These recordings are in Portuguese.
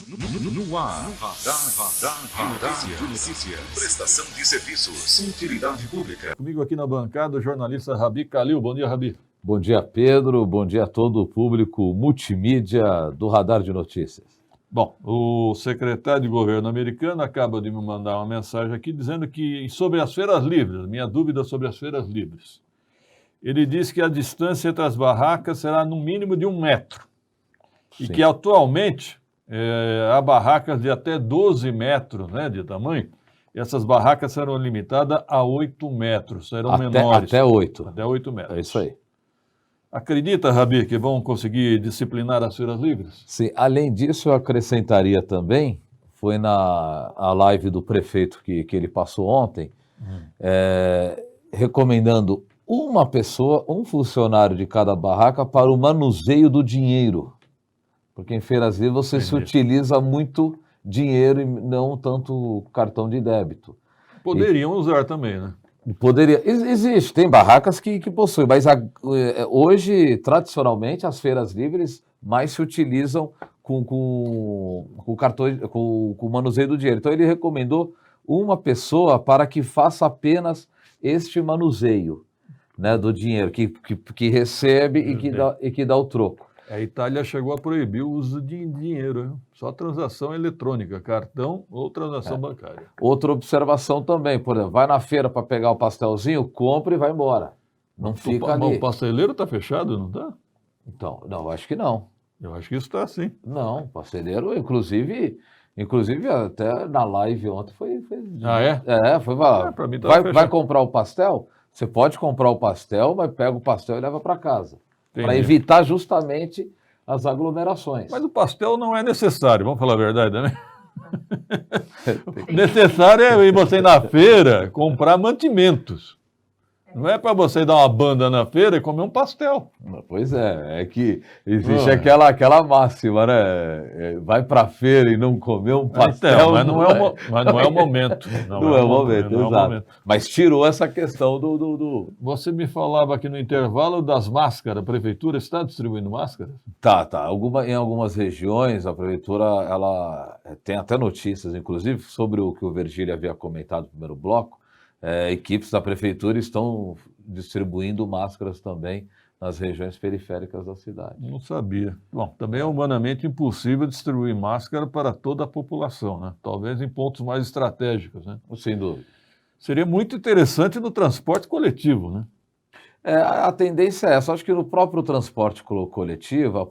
No ar, Radar de Notícias. Prestação de serviços. Utilidade pública. Comigo aqui na bancada o jornalista Rabi Kalil. Bom dia, Rabi. Bom dia, Pedro. Bom dia a todo o público multimídia do Radar de Notícias. Bom, o secretário de governo americano acaba de me mandar uma mensagem aqui dizendo que sobre as feiras livres, minha dúvida sobre as feiras livres. Ele diz que a distância entre as barracas será no mínimo de 1 metro. E Sim. que atualmente há barracas de até 12 metros, né, de tamanho. E essas barracas serão limitadas a 8 metros, serão menores. Até 8. Até 8 metros. É isso aí. Acredita, Rabi, que vão conseguir disciplinar as feiras livres? Sim, além disso, eu acrescentaria também, foi na live do prefeito que ele passou ontem, recomendando uma pessoa, um funcionário de cada barraca para o manuseio do dinheiro. Porque em feiras livres você se utiliza muito dinheiro e não tanto cartão de débito. Poderiam usar também, né? Poderia. Existe, tem barracas que possuem, mas hoje, tradicionalmente, as feiras livres mais se utilizam com cartão, com o manuseio do dinheiro. Então ele recomendou uma pessoa para que faça apenas este manuseio, né, do dinheiro, que recebe e que dá o troco. A Itália chegou a proibir o uso de dinheiro, hein? Só transação eletrônica, cartão ou transação bancária. Outra observação também, por exemplo, vai na feira para pegar o pastelzinho, compra e vai embora. Não fica ali. O pasteleiro está fechado, não está? Então, não, acho que não. Eu acho que isso está sim. Não, pasteleiro, inclusive até na live ontem foi... Ah, é? Foi para mim vai comprar o pastel? Você pode comprar o pastel, mas pega o pastel e leva para casa. Para evitar justamente as aglomerações. Mas o pastel não é necessário, vamos falar a verdade, né? Necessário é você ir na feira comprar mantimentos. Não é para você dar uma banda na feira e comer um pastel. Pois é que existe aquela máxima, né? Vai para a feira e não comer um pastel. Então, mas não é o momento. Não é o momento, exato. Mas tirou essa questão do... Você me falava aqui no intervalo das máscaras. A prefeitura está distribuindo máscaras? Tá. Em algumas regiões, a prefeitura ela tem até notícias, inclusive, sobre o que o Virgílio havia comentado no primeiro bloco. Equipes da prefeitura estão distribuindo máscaras também nas regiões periféricas da cidade. Não sabia. Bom, também é humanamente impossível distribuir máscara para toda a população, né? Talvez em pontos mais estratégicos, né? Sem dúvida. Seria muito interessante no transporte coletivo, né? A tendência é essa. Acho que no próprio transporte coletivo,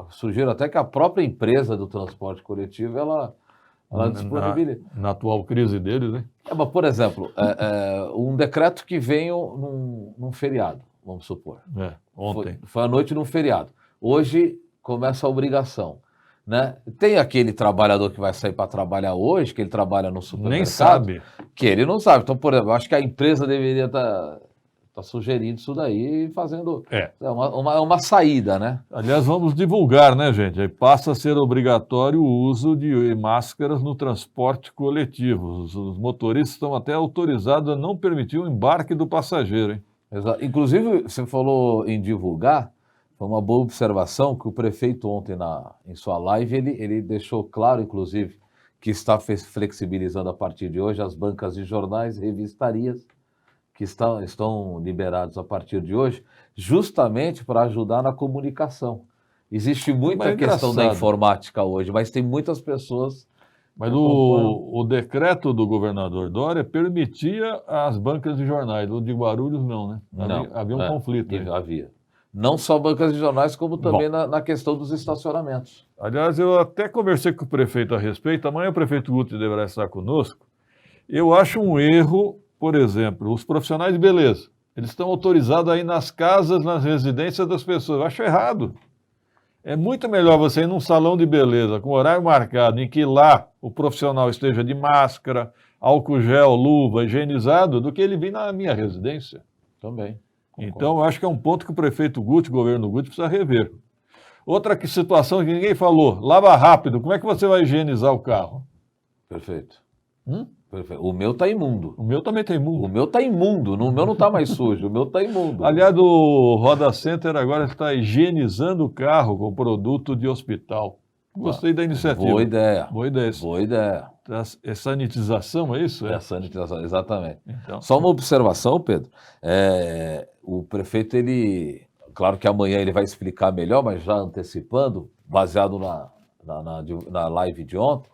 sugiro até que a própria empresa do transporte coletivo, ela disponibiliza. Na atual crise deles, né? Mas, por exemplo, um decreto que veio num feriado, vamos supor. Ontem. Foi à noite num feriado. Hoje começa a obrigação, né? Tem aquele trabalhador que vai sair para trabalhar hoje, que ele trabalha no supermercado. Nem sabe. Que ele não sabe. Então, por exemplo, acho que a empresa deveria estar sugerindo isso daí e fazendo uma saída, né? Aliás, vamos divulgar, né, gente? Aí passa a ser obrigatório o uso de máscaras no transporte coletivo. Os motoristas estão até autorizados a não permitir o embarque do passageiro, hein? Exato. Inclusive, você falou em divulgar, foi uma boa observação que o prefeito ontem, em sua live, ele deixou claro, inclusive, que está flexibilizando a partir de hoje as bancas de jornais, revistarias, que estão liberados a partir de hoje, justamente para ajudar na comunicação. Existe muita questão da informática hoje, mas tem muitas pessoas... Mas o decreto do governador Dória permitia as bancas de jornais, o de Guarulhos não, né? Havia um conflito. Havia. Não só bancas de jornais, como também na questão dos estacionamentos. Aliás, eu até conversei com o prefeito a respeito, amanhã o prefeito Guti deverá estar conosco. Eu acho um erro... Por exemplo, os profissionais de beleza, eles estão autorizados a ir nas casas, nas residências das pessoas. Eu acho errado. É muito melhor você ir num salão de beleza com horário marcado, em que lá o profissional esteja de máscara, álcool gel, luva, higienizado, do que ele vir na minha residência. Também. Concordo. Então, eu acho que é um ponto que o prefeito Guti, o governo Guti, precisa rever. Outra situação que ninguém falou, lava rápido. Como é que você vai higienizar o carro? Perfeito. O meu está imundo. O meu também está imundo. O meu está imundo. O meu não está mais sujo. O meu está imundo. Aliás, o Roda Center agora está higienizando o carro com produto de hospital. Gostei da iniciativa. Boa ideia. Boa ideia. Boa ideia. É sanitização, é isso? É sanitização, exatamente. Então, Só uma observação, Pedro. O prefeito, claro que amanhã ele vai explicar melhor, mas já antecipando, baseado na live de ontem,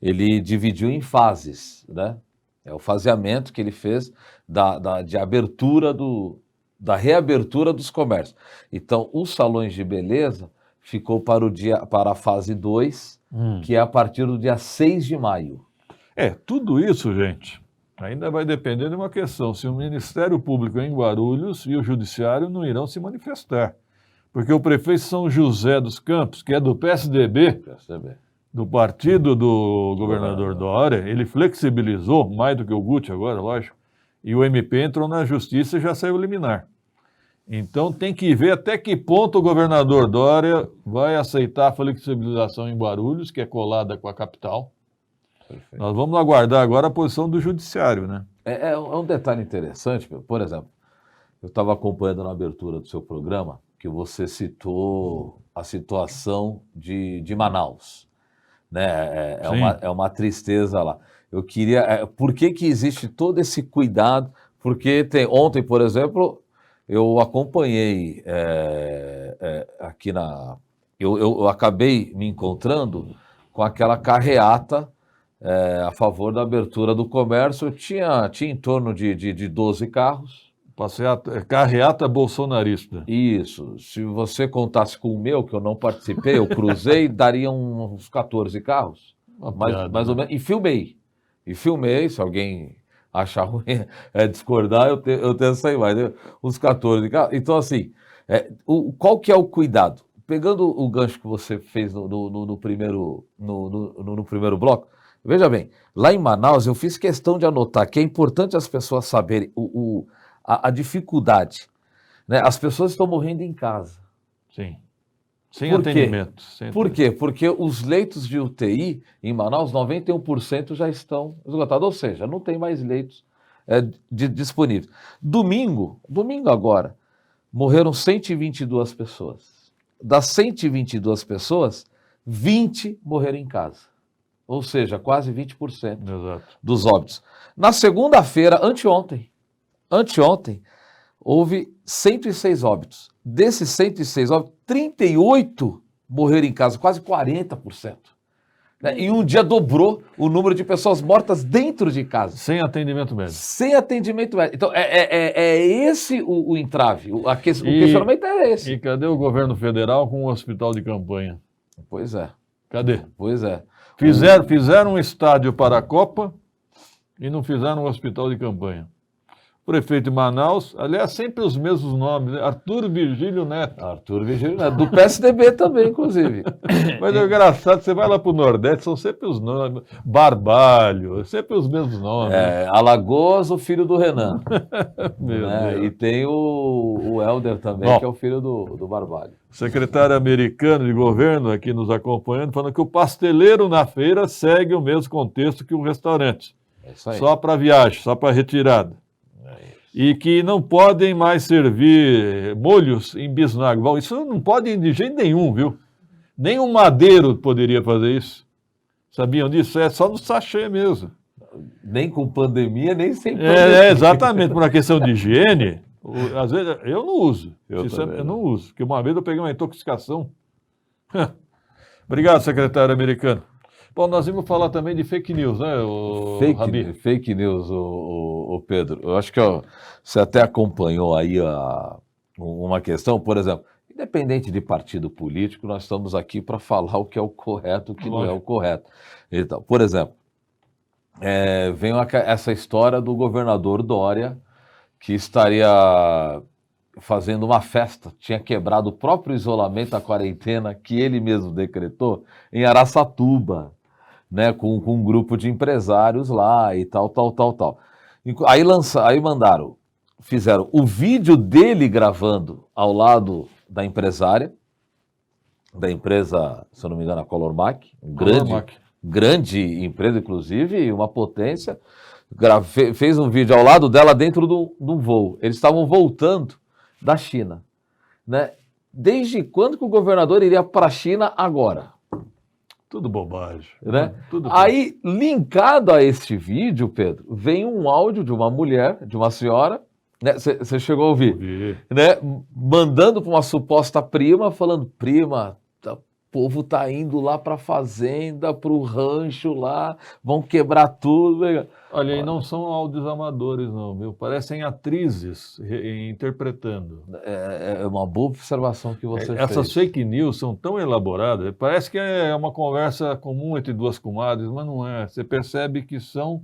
ele dividiu em fases, né? É o faseamento que ele fez de abertura da reabertura dos comércios. Então, os salões de beleza ficou para a fase 2, que é a partir do dia 6 de maio. Tudo isso, gente, ainda vai depender de uma questão, se o Ministério Público em Guarulhos e o Judiciário não irão se manifestar. Porque o prefeito São José dos Campos, que é do PSDB, do partido do governador Dória, ele flexibilizou, mais do que o Guti agora, lógico, e o MP entrou na justiça e já saiu liminar. Então tem que ver até que ponto o governador Dória vai aceitar a flexibilização em Guarulhos, que é colada com a capital. Perfeito. Nós vamos aguardar agora a posição do judiciário, né? É um detalhe interessante, por exemplo, eu estava acompanhando na abertura do seu programa que você citou a situação de Manaus, né? É uma tristeza lá. Eu queria... por que existe todo esse cuidado? Porque ontem, por exemplo, eu acompanhei aqui eu acabei me encontrando com aquela carreata a favor da abertura do comércio. Tinha em torno de 12 carros. Carreata bolsonarista. Isso. Se você contasse com o meu, que eu não participei, eu cruzei, daria uns 14 carros. Mais ou menos. E filmei, se alguém achar ruim, discordar, eu tenho essa imagem, uns 14 carros. Então, assim, qual que é o cuidado? Pegando o gancho que você fez no primeiro bloco, veja bem, lá em Manaus eu fiz questão de anotar que é importante as pessoas saberem a dificuldade, né? As pessoas estão morrendo em casa. Sim. Sem atendimento. Por quê? Porque os leitos de UTI em Manaus, 91% já estão esgotados, ou seja, não tem mais leitos disponíveis. Domingo agora, morreram 122 pessoas. Das 122 pessoas, 20 morreram em casa. Ou seja, quase 20% dos óbitos. Na segunda-feira, anteontem, houve 106 óbitos. Desses 106 óbitos, 38 morreram em casa, quase 40%. Né? Em um dia dobrou o número de pessoas mortas dentro de casa. Sem atendimento médico. Sem atendimento médico. Então, é esse o entrave. O questionamento é esse. E cadê o governo federal com um hospital de campanha? Pois é. Cadê? Pois é. Fizeram um estádio para a Copa e não fizeram um hospital de campanha. Prefeito de Manaus, aliás, sempre os mesmos nomes, né? Arthur Virgílio Neto. Do PSDB também, inclusive. Mas é engraçado, você vai lá para o Nordeste, são sempre os nomes, Barbalho, sempre os mesmos nomes. Alagoas, o filho do Renan. Meu Deus. E tem o Helder também, que é o filho do Barbalho. Secretário americano de governo aqui nos acompanhando, falando que o pasteleiro na feira segue o mesmo contexto que o restaurante. É isso aí. Só para viagem, só para retirada. E que não podem mais servir molhos em bisnaga. Bom, isso não pode de jeito nenhum, viu? Nem um madeiro poderia fazer isso. Sabiam disso? É só no sachê mesmo. Nem com pandemia, nem sem pandemia. Exatamente. Por uma questão de higiene, às vezes eu não uso. Eu não uso. Porque uma vez eu peguei uma intoxicação. Obrigado, secretário americano. Bom, nós vamos falar também de fake news, né, Rabi? Fake news, o Pedro. Eu acho que você até acompanhou aí uma questão, por exemplo, independente de partido político, nós estamos aqui para falar o que é o correto, o que não é o correto. Então, por exemplo, vem essa história do governador Dória, que estaria fazendo uma festa, tinha quebrado o próprio isolamento, a quarentena que ele mesmo decretou, em Araçatuba, né, com um grupo de empresários lá e tal. Aí fizeram o vídeo dele gravando ao lado da empresária, da empresa, se eu não me engano, a Colormac, grande empresa, inclusive, uma potência, fez um vídeo ao lado dela dentro do voo. Eles estavam voltando da China, né? Desde quando que o governador iria para a China agora? Tudo bobagem. Né? Tudo Aí, linkado a este vídeo, Pedro, vem um áudio de uma mulher, de uma senhora, né? Você chegou a ouvir, né? Mandando para uma suposta prima, falando, prima, o povo tá indo lá para a fazenda, para o rancho lá, vão quebrar tudo. Olha, e não são áudios amadores, não, viu? Parecem atrizes interpretando. É uma boa observação que você fez. Essas fake news são tão elaboradas, parece que é uma conversa comum entre duas comadres, mas não é. Você percebe que são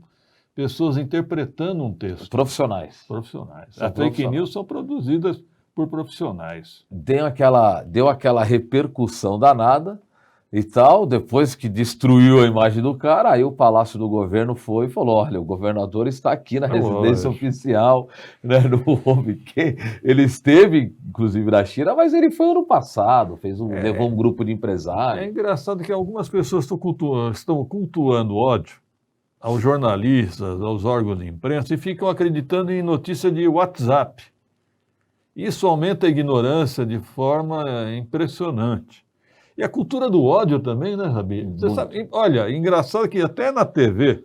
pessoas interpretando um texto. Profissionais. As fake news são produzidas por profissionais. Deu aquela repercussão danada e tal, depois que destruiu a imagem do cara, aí o Palácio do Governo foi e falou, olha, o governador está aqui na residência oficial, né, no Home Key. Ele esteve, inclusive, na China, mas ele foi ano passado, levou um grupo de empresários. É engraçado que algumas pessoas estão cultuando ódio aos jornalistas, aos órgãos de imprensa e ficam acreditando em notícia de WhatsApp. Isso aumenta a ignorância de forma impressionante. E a cultura do ódio também, né, Rabi? Você sabe, olha, engraçado que até na TV,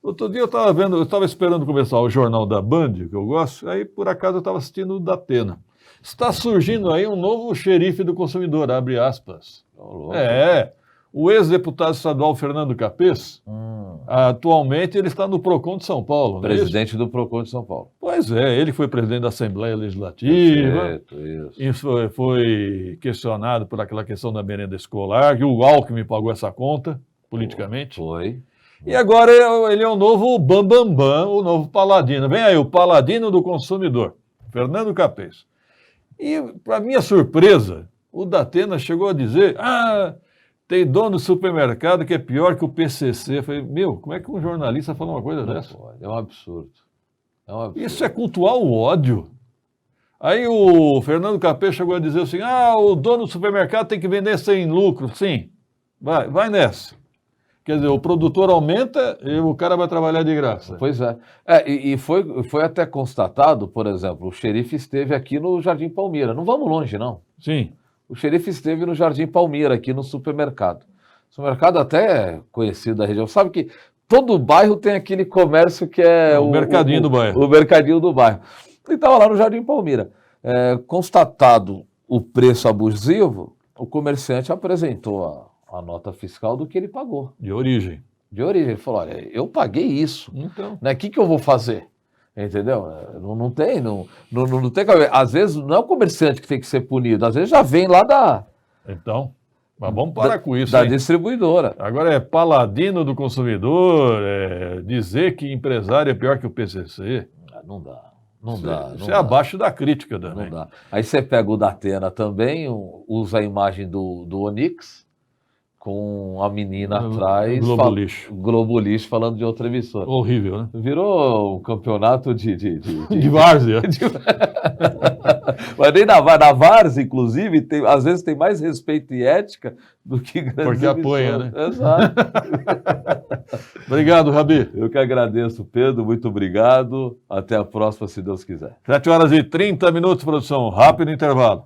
outro dia eu estava esperando começar o Jornal da Band, que eu gosto, aí por acaso eu estava assistindo o Datena. Está surgindo aí um novo xerife do consumidor, abre aspas. O ex-deputado estadual Fernando Capês, atualmente ele está no PROCON de São Paulo. Presidente do PROCON de São Paulo. Pois é, ele foi presidente da Assembleia Legislativa. Isso. Foi questionado por aquela questão da merenda escolar, que o Alckmin pagou essa conta, politicamente. Foi. E agora ele é o novo bambambam, o novo paladino. Vem aí, o paladino do consumidor, Fernando Capês. E, para minha surpresa, o Datena chegou a dizer, tem dono do supermercado que é pior que o PCC. Eu falei, como é que um jornalista fala uma coisa dessa? É um absurdo. Isso é cultuar o ódio. Aí o Fernando Capês chegou a dizer assim, o dono do supermercado tem que vender sem lucro. Sim, vai nessa. Quer dizer, o produtor aumenta e o cara vai trabalhar de graça. Pois é. E foi até constatado, por exemplo, o xerife esteve aqui no Jardim Palmira. Não vamos longe, não. Sim. O xerife esteve no Jardim Palmira, aqui no supermercado. Supermercado até conhecido da região. Sabe que todo bairro tem aquele comércio que é o mercadinho do bairro. O mercadinho do bairro. Ele estava lá no Jardim Palmira. Constatado o preço abusivo, o comerciante apresentou a nota fiscal do que ele pagou. De origem. Ele falou, olha, eu paguei isso. Então. Né? O que eu vou fazer? Entendeu? Não tem cabelo. Às vezes não é o comerciante que tem que ser punido, às vezes já vem lá Então, mas vamos parar com isso. Da distribuidora. Agora é paladino do consumidor, dizer que empresário é pior que o PCC. Não dá. Isso é abaixo da crítica também. Não dá. Aí você pega o Datena também, usa a imagem do Onix, com a menina atrás, Globo Lixo falando de outra emissora. Horrível, né? Virou um campeonato de várzea. Mas nem na várzea, inclusive, às vezes tem mais respeito e ética do que grandes porque apoia, né? Exato. Obrigado, Rabi. Eu que agradeço, Pedro. Muito obrigado. Até a próxima, se Deus quiser. 7h30, produção. Rápido intervalo.